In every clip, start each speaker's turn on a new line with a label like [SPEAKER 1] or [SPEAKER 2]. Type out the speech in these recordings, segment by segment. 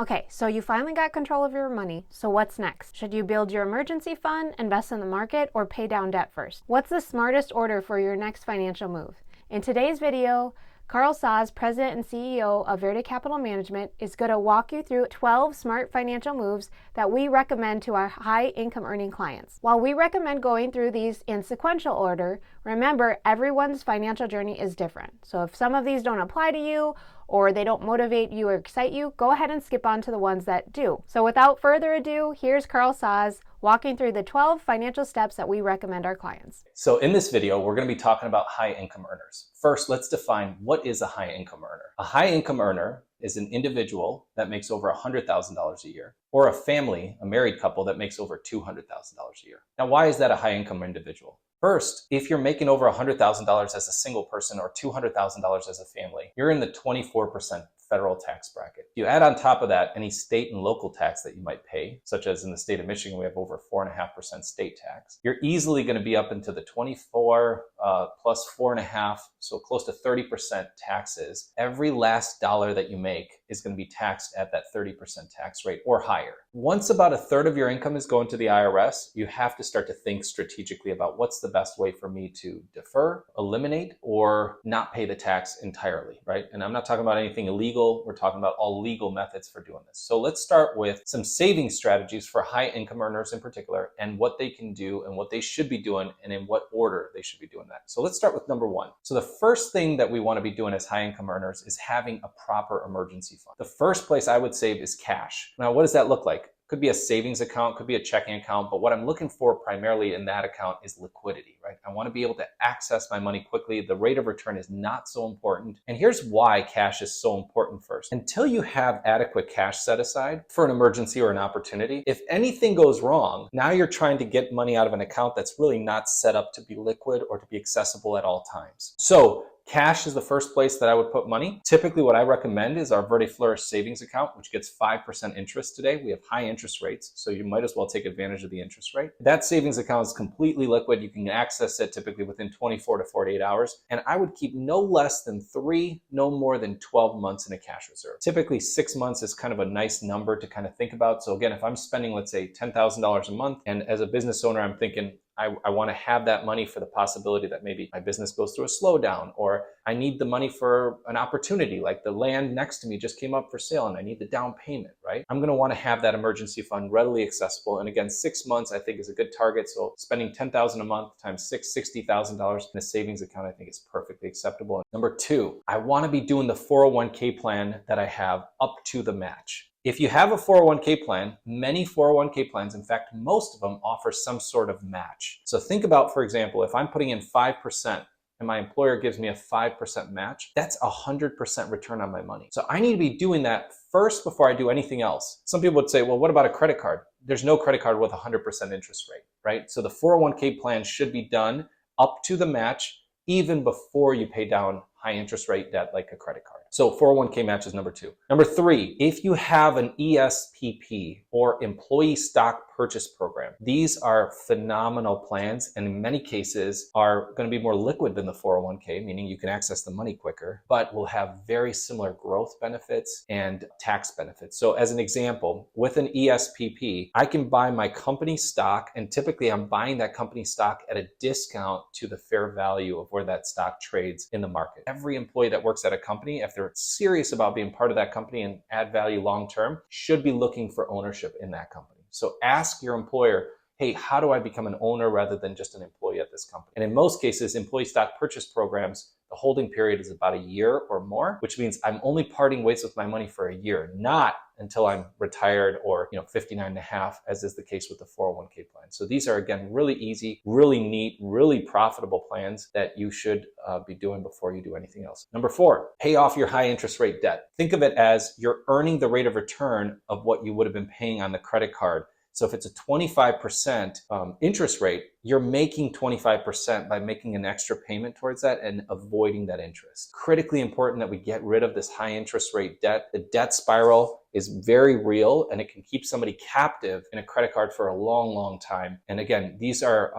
[SPEAKER 1] Okay, so you finally got control of your money, so what's next? Should you build your emergency fund, invest in the market, or pay down debt first? What's the smartest order for your next financial move? In today's video, Carl Szasz, President and CEO of Verde Capital Management, is going to walk you through 12 smart financial moves that we recommend to our high-income earning clients. While we recommend going through these in sequential order, remember, everyone's financial journey is different. So if some of these don't apply to you, or they don't motivate you or excite you, go ahead and skip on to the ones that do. So without further ado, here's Carl Szasz walking through the 12 financial steps that we recommend our clients.
[SPEAKER 2] So in this video, we're going to be talking about high income earners. First, let's define what is a high income earner. A high income earner is an individual that makes over $100,000 a year, or a family, a married couple that makes over $200,000 a year. Now, why is that a high income individual? First, if you're making over $100,000 as a single person or $200,000 as a family, you're in the 24% federal tax bracket. You add on top of that any state and local tax that you might pay, such as in the state of Michigan, we have over 4.5% state tax. You're easily going to be up into the 24 plus 4.5, so close to 30% taxes. Every last dollar that you make is going to be taxed at that 30% tax rate or higher. Once about a third of your income is going to the IRS, you have to start to think strategically about what's the best way for me to defer, eliminate, or not pay the tax entirely, right? And I'm not talking about anything illegal. We're talking about all legal methods for doing this. So let's start with some saving strategies for high income earners in particular, and what they can do and what they should be doing and in what order they should be doing that. So let's start with number one. So the first thing that we want to be doing as high income earners is having a proper emergency fund. The first place I would save is cash. Now, what does that look like? Could be a savings account, could be a checking account, but what I'm looking for primarily in that account is liquidity, right? I want to be able to access my money quickly. The rate of return is not so important. And here's why cash is so important first. Until you have adequate cash set aside for an emergency or an opportunity, if anything goes wrong, now you're trying to get money out of an account that's really not set up to be liquid or to be accessible at all times. So cash is the first place that I would put money. Typically, what I recommend is our Verde Flourish savings account, which gets 5% interest today. We have high interest rates, so you might as well take advantage of the interest rate. That savings account is completely liquid. You can access it typically within 24 to 48 hours. And I would keep no less than 3, no more than 12 months in a cash reserve. Typically, 6 months is kind of a nice number to kind of think about. So again, if I'm spending, let's say, $10,000 a month, and as a business owner, I'm thinking, I want to have that money for the possibility that maybe my business goes through a slowdown, or I need the money for an opportunity, like the land next to me just came up for sale and I need the down payment, right? I'm going to want to have that emergency fund readily accessible. And again, 6 months I think is a good target. So spending $10,000 a month times $60,000 in a savings account, I think is perfectly acceptable. Number two, I want to be doing the 401k plan that I have up to the match. If you have a 401k plan, many 401k plans, in fact, most of them offer some sort of match. So think about, for example, if I'm putting in 5% and my employer gives me a 5% match, that's 100% return on my money. So I need to be doing that first before I do anything else. Some people would say, well, what about a credit card? There's no credit card with 100% interest rate, right? So the 401k plan should be done up to the match even before you pay down high interest rate debt like a credit card. So 401k match is number two. Number three, if you have an ESPP or employee stock purchase program, these are phenomenal plans and in many cases are going to be more liquid than the 401k, meaning you can access the money quicker, but will have very similar growth benefits and tax benefits. So as an example, with an ESPP, I can buy my company stock, and typically I'm buying that company stock at a discount to the fair value of where that stock trades in the market. Every employee that works at a company, if they're serious about being part of that company and add value long term, should be looking for ownership in that company. So ask your employer, hey, how do I become an owner rather than just an employee at this company? And in most cases, employee stock purchase programs, the holding period is about a year or more, which means I'm only parting ways with my money for a year, not until I'm retired or 59 and a half, as is the case with the 401k plan. So these are, again, really easy, really neat, really profitable plans that you should be doing before you do anything else. Number four, pay off your high interest rate debt. Think of it as you're earning the rate of return of what you would have been paying on the credit card So if it's a 25% interest rate, you're making 25% by making an extra payment towards that and avoiding that interest. Critically important that we get rid of this high interest rate debt. The debt spiral is very real, and it can keep somebody captive in a credit card for a long, long time. And again, these are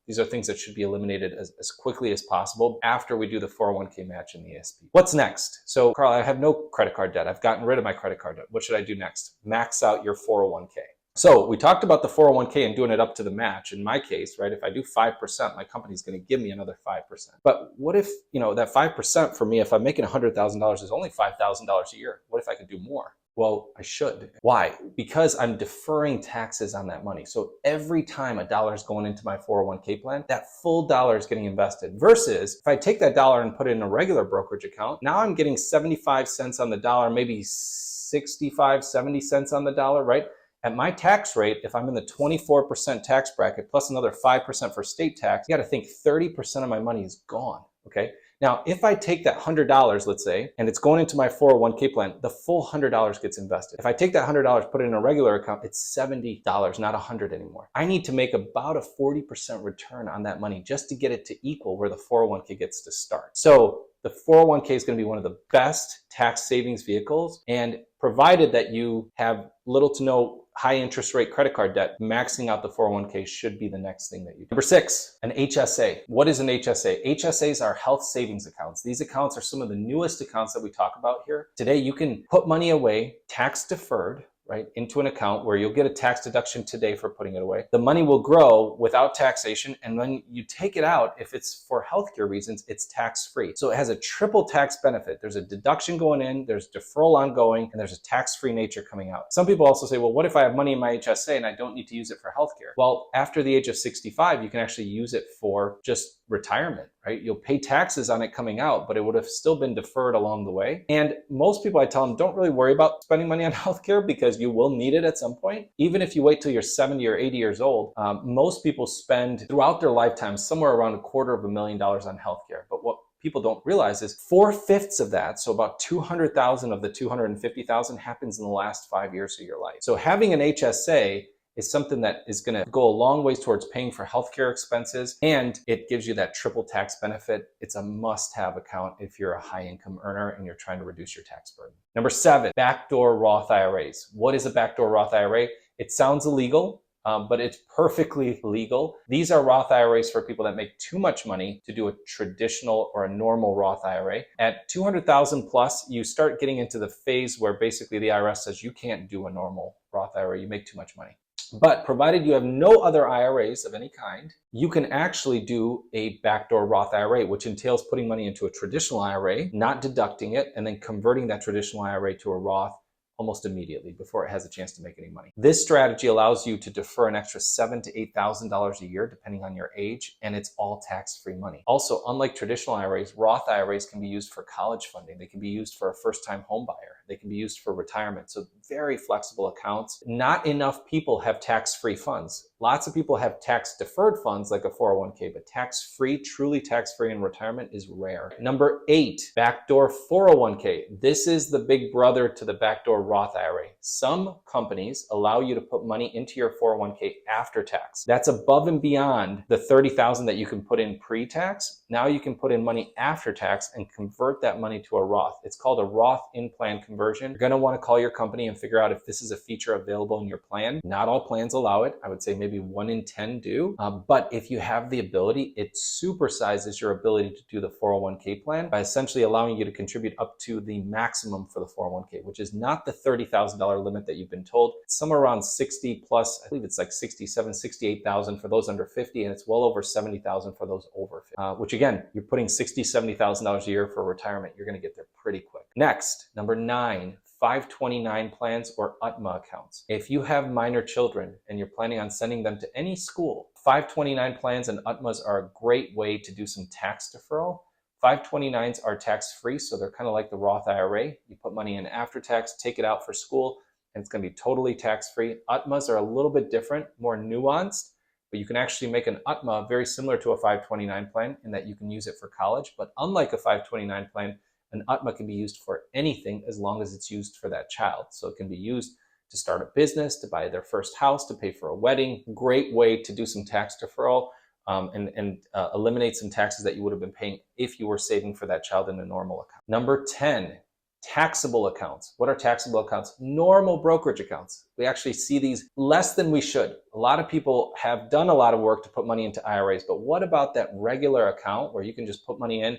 [SPEAKER 2] things that should be eliminated as quickly as possible after we do the 401k match and the ESPP. What's next? So Carl, I have no credit card debt. I've gotten rid of my credit card debt. What should I do next? Max out your 401k. So we talked about the 401k and doing it up to the match. In my case, right, if I do 5%, my company's going to give me another 5%. But what if, that 5% for me, if I'm making $100,000 is only $5,000 a year? What if I could do more? Well, I should. Why? Because I'm deferring taxes on that money. So every time a dollar is going into my 401k plan, that full dollar is getting invested. Versus if I take that dollar and put it in a regular brokerage account, now I'm getting 75 cents on the dollar, maybe 65, 70 cents on the dollar, right? At my tax rate, if I'm in the 24% tax bracket plus another 5% for state tax, you got to think 30% of my money is gone, okay? Now, if I take that $100, let's say, and it's going into my 401k plan, the full $100 gets invested. If I take that $100, put it in a regular account, it's $70, not $100 anymore. I need to make about a 40% return on that money just to get it to equal where the 401k gets to start. So the 401k is going to be one of the best tax savings vehicles, and provided that you have little to no high interest rate credit card debt, maxing out the 401k should be the next thing that you do. Number 6, an HSA. What is an HSA? HSAs are health savings accounts. These accounts are some of the newest accounts that we talk about here. Today, you can put money away, tax deferred, right, into an account where you'll get a tax deduction today for putting it away. The money will grow without taxation, and when you take it out, if it's for healthcare reasons, it's tax-free. So it has a triple tax benefit. There's a deduction going in, there's deferral ongoing, and there's a tax-free nature coming out. Some people also say, well, what if I have money in my HSA and I don't need to use it for healthcare? Well, after the age of 65, you can actually use it for just retirement, right? You'll pay taxes on it coming out, but it would have still been deferred along the way. And most people, I tell them, don't really worry about spending money on healthcare because you will need it at some point. Even if you wait till you're 70 or 80 years old, most people spend throughout their lifetime somewhere around $250,000 on healthcare. But what people don't realize is 4/5 of that, so about 200,000 of the 250,000 happens in the last 5 years of your life. So having an HSA is something that is going to go a long ways towards paying for healthcare expenses, and it gives you that triple tax benefit. It's a must-have account if you're a high-income earner and you're trying to reduce your tax burden. Number 7, backdoor Roth IRAs. What is a backdoor Roth IRA? It sounds illegal, but it's perfectly legal. These are Roth IRAs for people that make too much money to do a traditional or a normal Roth IRA. At 200,000 plus, you start getting into the phase where basically the IRS says you can't do a normal Roth IRA, you make too much money. But provided you have no other IRAs of any kind, you can actually do a backdoor Roth IRA, which entails putting money into a traditional IRA, not deducting it, and then converting that traditional IRA to a Roth almost immediately before it has a chance to make any money. This strategy allows you to defer an extra $7,000 to $8,000 a year, depending on your age, and it's all tax-free money. Also, unlike traditional IRAs, Roth IRAs can be used for college funding. They can be used for a first-time home buyer. They can be used for retirement. So very flexible accounts. Not enough people have tax-free funds. Lots of people have tax-deferred funds like a 401k, but tax-free, truly tax-free in retirement is rare. Number 8, backdoor 401k. This is the big brother to the backdoor Roth IRA. Some companies allow you to put money into your 401k after tax. That's above and beyond the $30,000 that you can put in pre-tax. Now you can put in money after tax and convert that money to a Roth. It's called a Roth in-plan conversion. You're going to want to call your company and figure out if this is a feature available in your plan. Not all plans allow it. I would say maybe 1 in 10 do. But if you have the ability, it supersizes your ability to do the 401k plan by essentially allowing you to contribute up to the maximum for the 401k, which is not the $30,000 limit that you've been told. It's somewhere around 60 plus, I believe it's like 67, 68,000 for those under 50, and it's well over 70,000 for those over 50, which again, you're putting $60,000, $70,000 a year for retirement. You're going to get there pretty quick. Next, number 9, 529 plans or UTMA accounts. If you have minor children and you're planning on sending them to any school, 529 plans and UTMAs are a great way to do some tax deferral. 529s are tax-free, so they're kind of like the Roth IRA. You put money in after tax, take it out for school, and it's going to be totally tax-free. UTMAs are a little bit different, more nuanced, but you can actually make an UTMA very similar to a 529 plan in that you can use it for college. But unlike a 529 plan, an UTMA can be used for anything as long as it's used for that child. So it can be used to start a business, to buy their first house, to pay for a wedding. Great way to do some tax deferral and eliminate some taxes that you would have been paying if you were saving for that child in a normal account. Number 10, taxable accounts. What are taxable accounts? Normal brokerage accounts. We actually see these less than we should. A lot of people have done a lot of work to put money into IRAs, but what about that regular account where you can just put money in,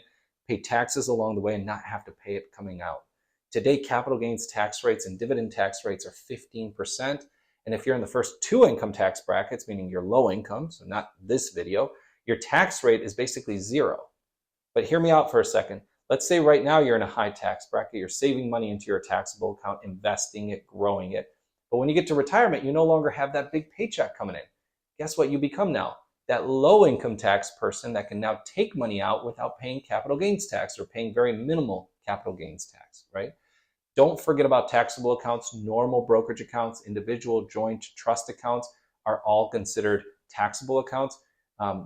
[SPEAKER 2] pay taxes along the way, and not have to pay it coming out? Today, capital gains tax rates and dividend tax rates are 15%. And if you're in the first two income tax brackets, meaning you're low income, so not this video, your tax rate is basically zero. But hear me out for a second. Let's say right now you're in a high tax bracket, you're saving money into your taxable account, investing it, growing it. But when you get to retirement, you no longer have that big paycheck coming in. Guess what you become now? That low income tax person that can now take money out without paying capital gains tax or paying very minimal capital gains tax, right? Don't forget about taxable accounts. Normal brokerage accounts, individual, joint, trust accounts are all considered taxable accounts.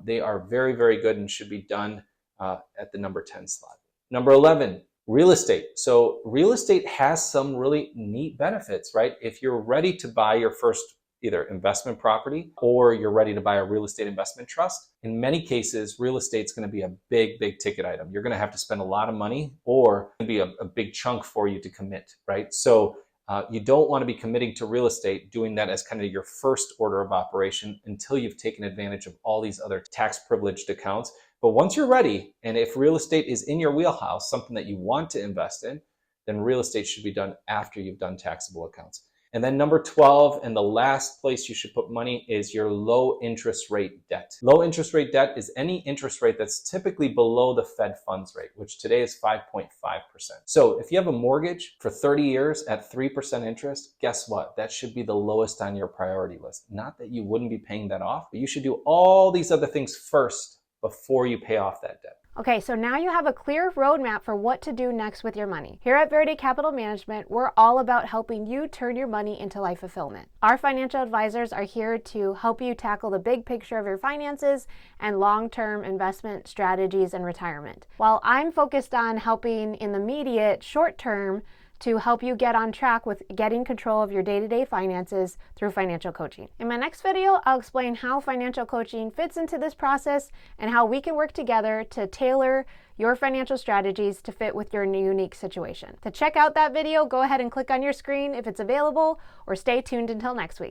[SPEAKER 2] They are very, very good and should be done at the number 10 slot. Number 11, real estate. So real estate has some really neat benefits, right? If you're ready to buy your first either investment property or you're ready to buy a real estate investment trust, in many cases, real estate's going to be a big, big ticket item. You're going to have to spend a lot of money or it'll be a big chunk for you to commit, right? So you don't want to be committing to real estate, doing that as kind of your first order of operation until you've taken advantage of all these other tax privileged accounts. But once you're ready, and if real estate is in your wheelhouse, something that you want to invest in, then real estate should be done after you've done taxable accounts. And then number 12, and the last place you should put money is your low interest rate debt. Low interest rate debt is any interest rate that's typically below the Fed funds rate, which today is 5.5%. So if you have a mortgage for 30 years at 3% interest, guess what? That should be the lowest on your priority list. Not that you wouldn't be paying that off, but you should do all these other things first before you pay off that debt.
[SPEAKER 1] Okay, so now you have a clear roadmap for what to do next with your money. Here at Verde Capital Management, we're all about helping you turn your money into life fulfillment. Our financial advisors are here to help you tackle the big picture of your finances and long-term investment strategies and retirement. While I'm focused on helping in the immediate short term to help you get on track with getting control of your day-to-day finances through financial coaching. In my next video, I'll explain how financial coaching fits into this process and how we can work together to tailor your financial strategies to fit with your unique situation. To check out that video, go ahead and click on your screen if it's available, or stay tuned until next week.